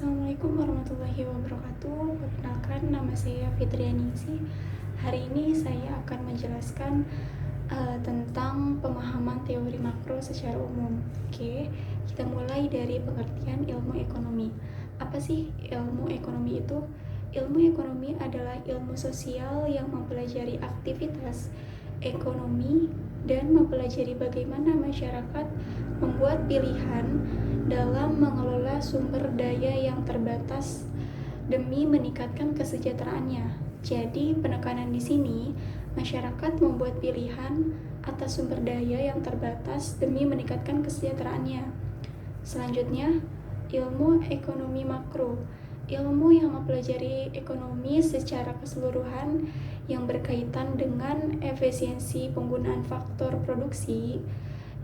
Assalamualaikum warahmatullahi wabarakatuh. Perkenalkan, nama saya Fitrianingsih. Hari ini saya akan menjelaskan tentang pemahaman teori makro secara umum. Oke, kita mulai dari pengertian ilmu ekonomi. Apa sih ilmu ekonomi itu? Ilmu ekonomi adalah ilmu sosial yang mempelajari aktivitas ekonomi dan mempelajari bagaimana masyarakat membuat pilihan dalam mengelola sumber daya yang terbatas demi meningkatkan kesejahteraannya. Jadi, penekanan di sini, masyarakat membuat pilihan atas sumber daya yang terbatas demi meningkatkan kesejahteraannya. Selanjutnya, ilmu ekonomi makro. Ilmu yang mempelajari ekonomi secara keseluruhan yang berkaitan dengan efisiensi penggunaan faktor produksi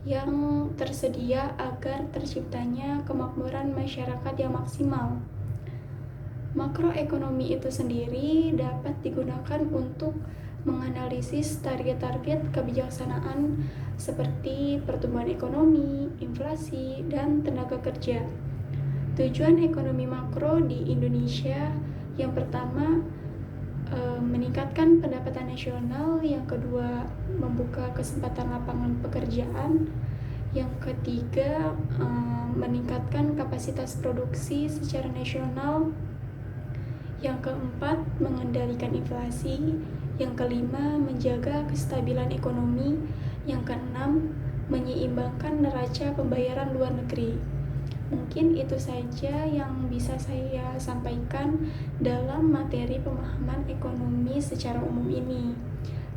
yang tersedia agar terciptanya kemakmuran masyarakat yang maksimal. Makroekonomi itu sendiri dapat digunakan untuk menganalisis target-target kebijaksanaan seperti pertumbuhan ekonomi, inflasi, dan tenaga kerja. Tujuan ekonomi makro di Indonesia yang pertama meningkatkan pendapatan nasional, yang kedua membuka kesempatan lapangan pekerjaan, yang ketiga meningkatkan kapasitas produksi secara nasional, yang keempat mengendalikan inflasi, yang kelima menjaga kestabilan ekonomi, yang keenam menyeimbangkan neraca pembayaran luar negeri. Mungkin itu saja yang bisa saya sampaikan dalam materi pemahaman ekonomi secara umum ini.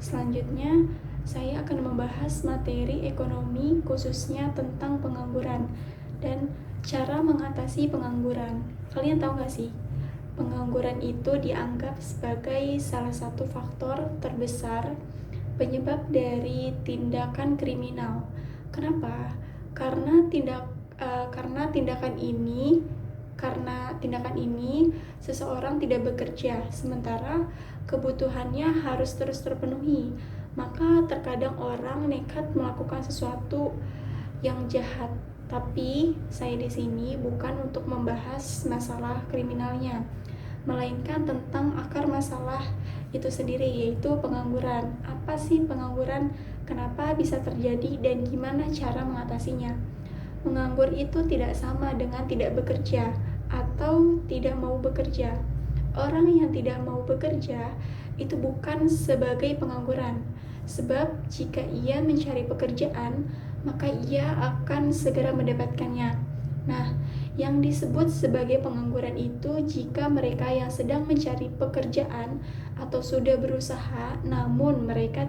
Selanjutnya, saya akan membahas materi ekonomi khususnya tentang pengangguran dan cara mengatasi pengangguran. Kalian tahu nggak sih? Pengangguran itu dianggap sebagai salah satu faktor terbesar penyebab dari tindakan kriminal. Kenapa? Karena tindakan ini seseorang tidak bekerja, sementara kebutuhannya harus terus terpenuhi. Maka terkadang orang nekat melakukan sesuatu yang jahat. Tapi saya di sini bukan untuk membahas masalah kriminalnya, melainkan tentang akar masalah itu sendiri, yaitu pengangguran. Apa sih pengangguran? Kenapa bisa terjadi dan gimana cara mengatasinya? Menganggur itu tidak sama dengan tidak bekerja atau tidak mau bekerja. Orang yang tidak mau bekerja itu bukan sebagai pengangguran, sebab jika ia mencari pekerjaan, maka ia akan segera mendapatkannya. Nah, yang disebut sebagai pengangguran itu jika mereka yang sedang mencari pekerjaan atau sudah berusaha namun mereka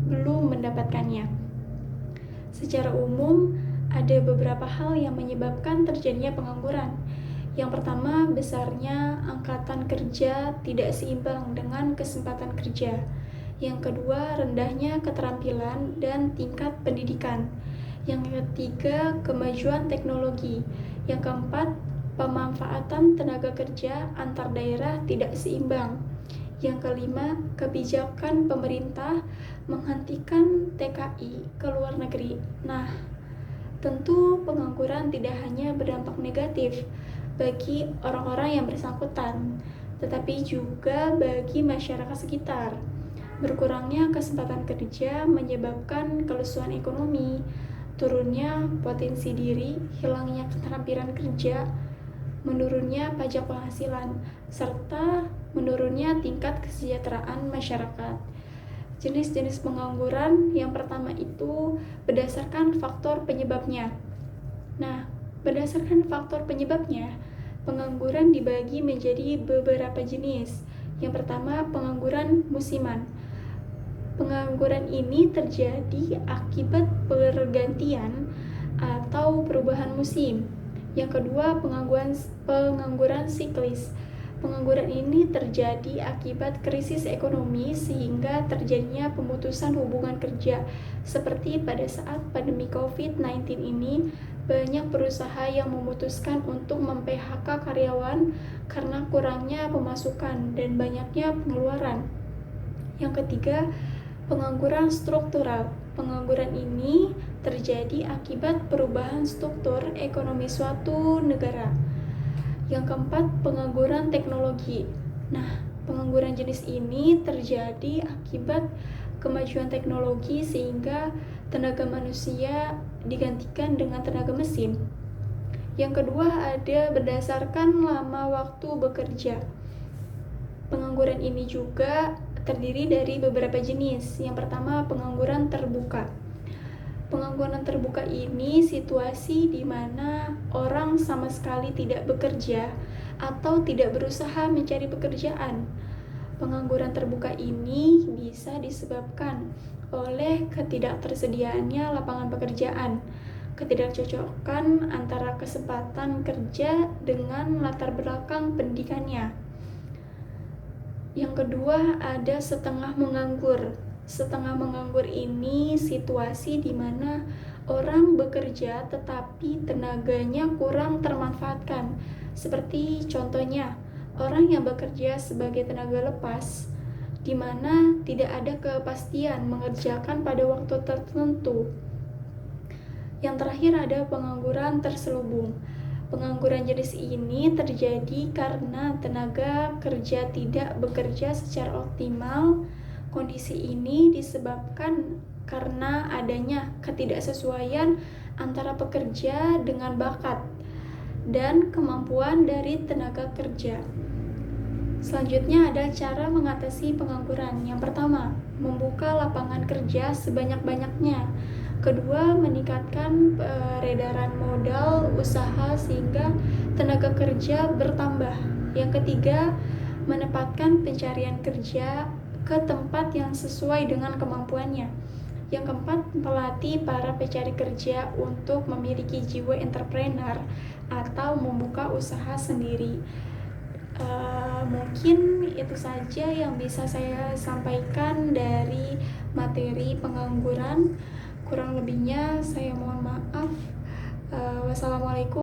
belum mendapatkannya. Secara umum, ada beberapa hal yang menyebabkan terjadinya pengangguran. Yang pertama, besarnya angkatan kerja tidak seimbang dengan kesempatan kerja. Yang kedua, rendahnya keterampilan dan tingkat pendidikan. Yang ketiga, kemajuan teknologi. Yang keempat, pemanfaatan tenaga kerja antar daerah tidak seimbang. Yang kelima, kebijakan pemerintah menghentikan TKI ke luar negeri. Nah, tentu pengangguran tidak hanya berdampak negatif bagi orang-orang yang bersangkutan, tetapi juga bagi masyarakat sekitar. Berkurangnya kesempatan kerja menyebabkan kelesuan ekonomi, turunnya potensi diri, hilangnya keterampilan kerja, menurunnya pajak penghasilan, serta menurunnya tingkat kesejahteraan masyarakat. Jenis-jenis pengangguran yang pertama itu berdasarkan faktor penyebabnya. Nah, berdasarkan faktor penyebabnya, pengangguran dibagi menjadi beberapa jenis. Yang pertama, pengangguran musiman. Pengangguran ini terjadi akibat pergantian atau perubahan musim. Yang kedua, pengangguran siklis. Pengangguran ini terjadi akibat krisis ekonomi sehingga terjadinya pemutusan hubungan kerja. Seperti pada saat pandemi COVID-19 ini, banyak perusahaan yang memutuskan untuk mem-PHK karyawan karena kurangnya pemasukan dan banyaknya pengeluaran. Yang ketiga, pengangguran struktural. Pengangguran ini terjadi akibat perubahan struktur ekonomi suatu negara. Yang keempat, pengangguran teknologi. Nah, pengangguran jenis ini terjadi akibat kemajuan teknologi sehingga tenaga manusia digantikan dengan tenaga mesin. Yang kedua, ada berdasarkan lama waktu bekerja. Pengangguran ini juga terdiri dari beberapa jenis. Yang pertama, pengangguran terbuka. Pengangguran terbuka ini situasi di mana orang sama sekali tidak bekerja atau tidak berusaha mencari pekerjaan. Pengangguran terbuka ini bisa disebabkan oleh ketidaktersediaannya lapangan pekerjaan, ketidakcocokan antara kesempatan kerja dengan latar belakang pendidikannya. Yang kedua, ada setengah menganggur. Setengah menganggur ini situasi di mana orang bekerja tetapi tenaganya kurang termanfaatkan. Seperti contohnya, orang yang bekerja sebagai tenaga lepas, di mana tidak ada kepastian mengerjakan pada waktu tertentu. Yang terakhir ada pengangguran terselubung. Pengangguran jenis ini terjadi karena tenaga kerja tidak bekerja secara optimal. Kondisi ini disebabkan karena adanya ketidaksesuaian antara pekerja dengan bakat dan kemampuan dari tenaga kerja. Selanjutnya ada cara mengatasi pengangguran. Yang pertama, membuka lapangan kerja sebanyak-banyaknya. Kedua, meningkatkan peredaran modal usaha sehingga tenaga kerja bertambah. Yang ketiga, menempatkan pencarian kerja ke tempat yang sesuai dengan kemampuannya. Yang keempat, melatih para pencari kerja untuk memiliki jiwa entrepreneur atau membuka usaha sendiri. Mungkin itu saja yang bisa saya sampaikan dari materi pengangguran. Kurang lebihnya saya mohon maaf. Wassalamualaikum.